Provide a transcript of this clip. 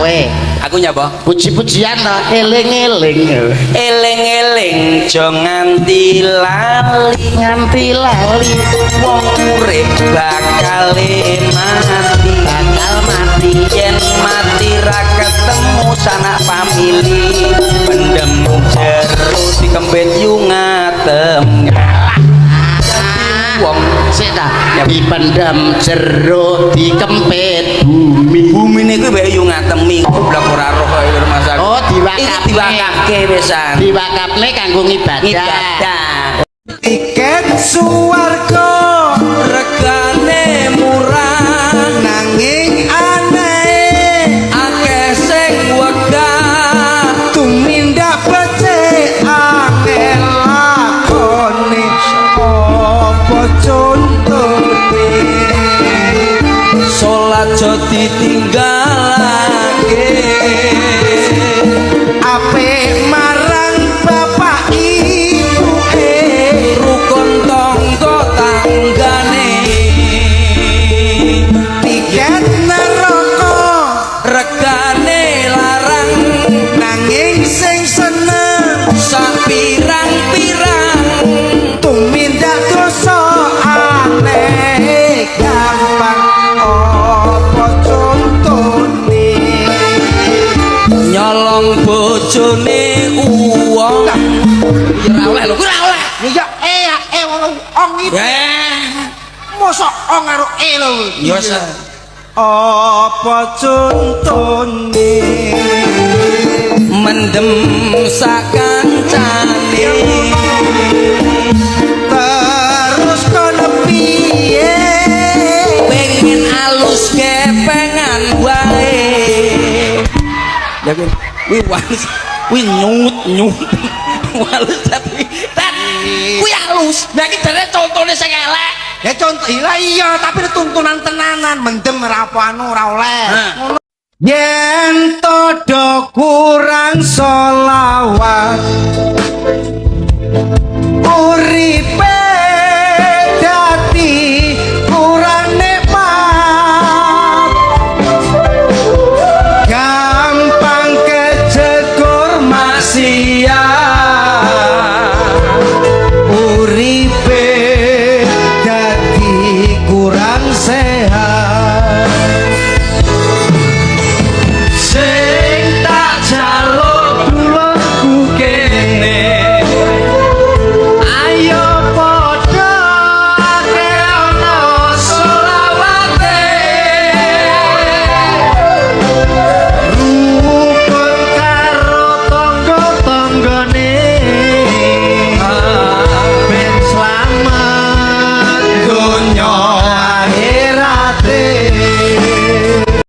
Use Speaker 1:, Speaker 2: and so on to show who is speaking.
Speaker 1: kowe.
Speaker 2: Aku nyapa?
Speaker 1: Puji-pujian to, eling-eling.
Speaker 2: Eling-eling aja nganti lali.
Speaker 1: Nganti lali
Speaker 2: Wong urip bakal mati.
Speaker 1: bakal mati.
Speaker 2: Yen mati ra ketemu sanak famili. Pendem jero dikempit yungatem. Wong
Speaker 1: sik ta dipendam jero dikempit bumi.
Speaker 2: bumine kuwi mbek yu ngatemi goblok ora roh kaya rumah sakit.
Speaker 1: Oh,
Speaker 2: diwakafke pisan.
Speaker 1: Diwakafne kanggo ibadah.
Speaker 2: Ibadah.
Speaker 3: Tiket suwarga
Speaker 2: Regane murah
Speaker 3: nanging aneh
Speaker 2: akeh sing wegah.
Speaker 3: tumindak becik angel lakone apa contone
Speaker 2: Salat aja ditinggalake.
Speaker 3: apik marang bapak ibuke
Speaker 2: Rukun tangga tanggane.
Speaker 3: tiket neraka
Speaker 2: Regane larang
Speaker 3: nanging sing seneng
Speaker 2: sak pirang-pirang.
Speaker 3: tumindak dosa aneh gampang apa contone
Speaker 2: Nyolong bojone uwong ya ora oleh lho, ora oleh.
Speaker 3: ya ong iki mosok ong karo lho
Speaker 2: Ya sa
Speaker 3: apa contone
Speaker 2: mendem sakancane.
Speaker 3: terus kono piye
Speaker 2: Pengen alus kepengan wae. Ya kuwi walus, kuwi nyut. Walus tapi kuwi alus. Lah iki jare contone sing elek.
Speaker 3: ya contoh iya tapi tuntunan tenanan mendem ora anu ora oleh ngono yen todo kurang selawat